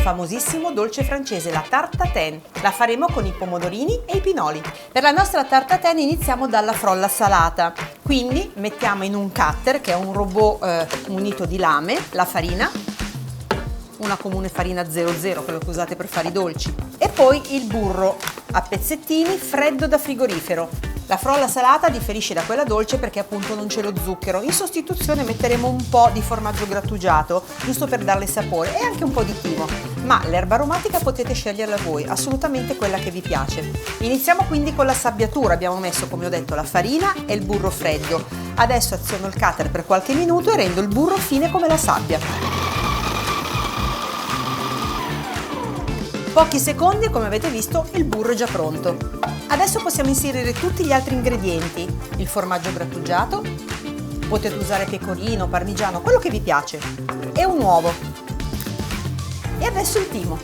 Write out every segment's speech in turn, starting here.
famosissimo dolce francese, la tatin. La faremo con i pomodorini e i pinoli. Per la nostra tatin iniziamo dalla frolla salata. Quindi mettiamo in un cutter, che è un robot munito di lame, la farina, una comune farina 00, quello che usate per fare i dolci, e poi il burro a pezzettini freddo da frigorifero. La frolla salata differisce da quella dolce perché appunto non c'è lo zucchero. In sostituzione metteremo un po' di formaggio grattugiato, giusto per darle sapore, e anche un po' di timo. Ma l'erba aromatica potete sceglierla voi, assolutamente quella che vi piace. Iniziamo quindi con la sabbiatura. Abbiamo messo, come ho detto, la farina e il burro freddo. Adesso aziono il cutter per qualche minuto e rendo il burro fine come la sabbia. Pochi secondi e come avete visto il burro è già pronto. Adesso possiamo inserire tutti gli altri ingredienti, il formaggio grattugiato, potete usare pecorino, parmigiano, quello che vi piace, e un uovo. E adesso il timo.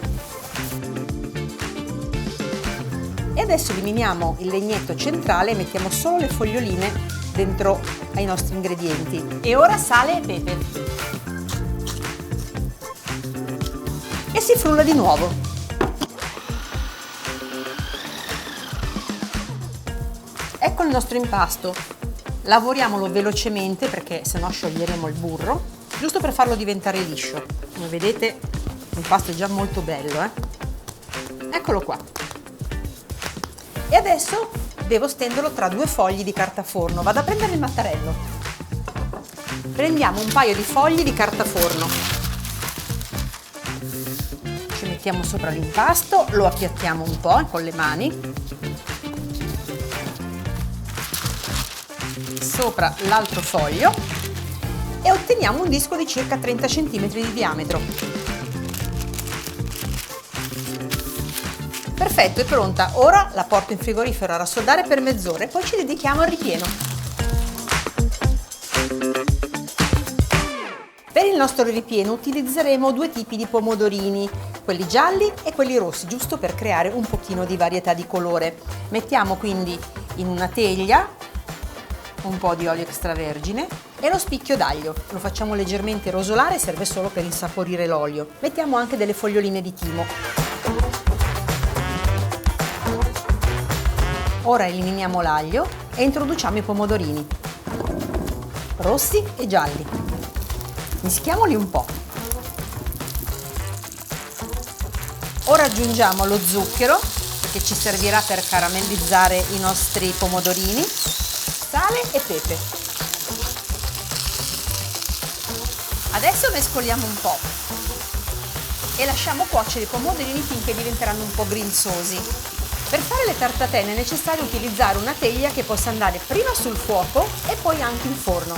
E adesso eliminiamo il legnetto centrale e mettiamo solo le foglioline dentro ai nostri ingredienti. E ora sale e pepe. E si frulla di nuovo. Ecco il nostro impasto, lavoriamolo velocemente perché sennò scioglieremo il burro, giusto per farlo diventare liscio. Come vedete l'impasto è già molto bello, Eccolo qua. E adesso devo stenderlo tra due fogli di carta forno. Vado a prendere il mattarello. Prendiamo un paio di fogli di carta forno, ci mettiamo sopra l'impasto, lo appiattiamo un po' con le mani, sopra l'altro foglio e otteniamo un disco di circa 30 cm di diametro. Perfetto, è pronta. Ora la porto in frigorifero a raffreddare per mezz'ora e poi ci dedichiamo al ripieno. Per il nostro ripieno utilizzeremo due tipi di pomodorini, quelli gialli e quelli rossi, giusto per creare un pochino di varietà di colore. Mettiamo quindi in una teglia un po' di olio extravergine e lo spicchio d'aglio. Lo facciamo leggermente rosolare, serve solo per insaporire l'olio. Mettiamo anche delle foglioline di timo. Ora eliminiamo l'aglio e introduciamo i pomodorini rossi e gialli. Mischiamoli un po'. Ora aggiungiamo lo zucchero che ci servirà per caramellizzare i nostri pomodorini, sale e pepe. Adesso mescoliamo un po' e lasciamo cuocere i pomodorini finché diventeranno un po' grinzosi. Per fare le tartatelle è necessario utilizzare una teglia che possa andare prima sul fuoco e poi anche in forno.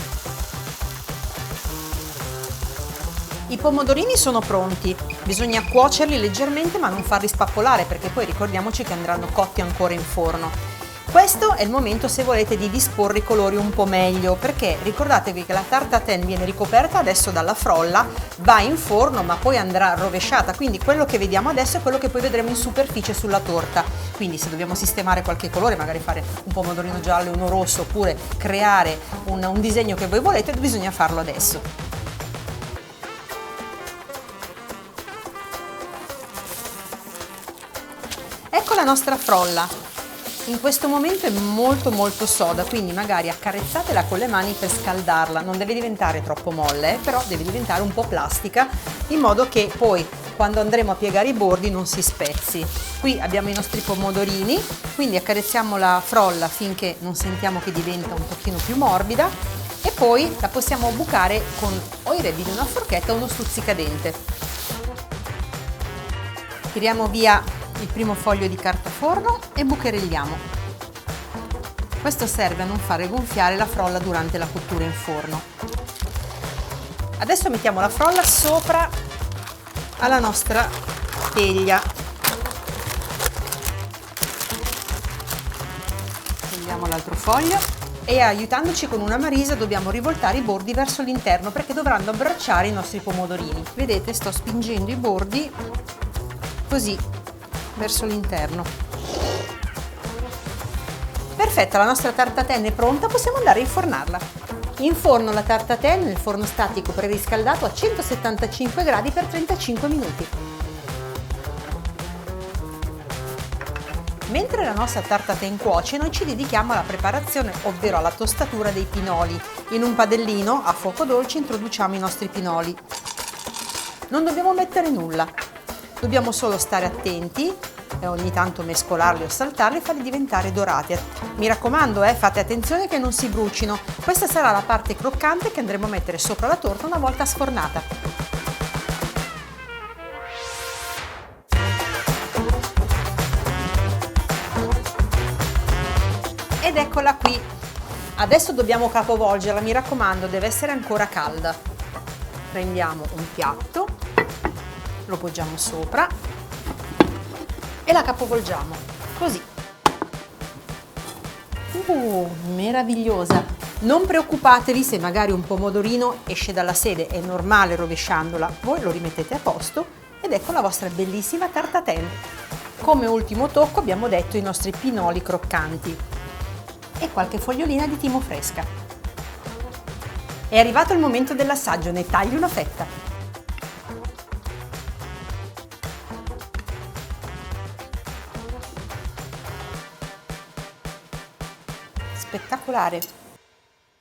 I pomodorini sono pronti, bisogna cuocerli leggermente ma non farli spappolare perché poi ricordiamoci che andranno cotti ancora in forno. Questo è il momento, se volete, di disporre i colori un po' meglio, perché ricordatevi che la tartatin viene ricoperta adesso dalla frolla, va in forno ma poi andrà rovesciata, quindi quello che vediamo adesso è quello che poi vedremo in superficie sulla torta. Quindi se dobbiamo sistemare qualche colore, magari fare un pomodorino giallo e uno rosso, oppure creare un disegno che voi volete, bisogna farlo adesso. Ecco la nostra frolla. In questo momento è molto soda, quindi magari accarezzatela con le mani per scaldarla. Non deve diventare troppo molle, però deve diventare un po' plastica, in modo che poi quando andremo a piegare i bordi non si spezzi. Qui abbiamo i nostri pomodorini, quindi accarezziamo la frolla finché non sentiamo che diventa un pochino più morbida e poi la possiamo bucare con o i rebi di una forchetta o uno stuzzicadente. Tiriamo via il primo foglio di carta forno e bucherelliamo. Questo serve a non fare gonfiare la frolla durante la cottura in forno. Adesso mettiamo la frolla sopra alla nostra teglia. Togliamo l'altro foglio e aiutandoci con una marisa dobbiamo rivoltare i bordi verso l'interno perché dovranno abbracciare i nostri pomodorini. Vedete, sto spingendo i bordi così verso l'interno. Perfetta, la nostra tartatin è pronta, possiamo andare a infornarla. In forno la tartatin nel forno statico preriscaldato a 175 gradi per 35 minuti. Mentre la nostra tartatin cuoce, noi ci dedichiamo alla preparazione, ovvero alla tostatura dei pinoli. In un padellino a fuoco dolce introduciamo i nostri pinoli. Non dobbiamo mettere nulla, dobbiamo solo stare attenti e ogni tanto mescolarli o saltarli e farli diventare dorati. Mi raccomando, fate attenzione che non si brucino. Questa sarà la parte croccante che andremo a mettere sopra la torta una volta sfornata. Ed eccola qui. Adesso dobbiamo capovolgerla, mi raccomando, deve essere ancora calda. Prendiamo un piatto, lo poggiamo sopra e la capovolgiamo, così. Meravigliosa! Non preoccupatevi se magari un pomodorino esce dalla sede, è normale rovesciandola, voi lo rimettete a posto ed ecco la vostra bellissima tartatin. Come ultimo tocco abbiamo detto i nostri pinoli croccanti e qualche fogliolina di timo fresca. È arrivato il momento dell'assaggio, ne taglio una fetta. Spettacolare!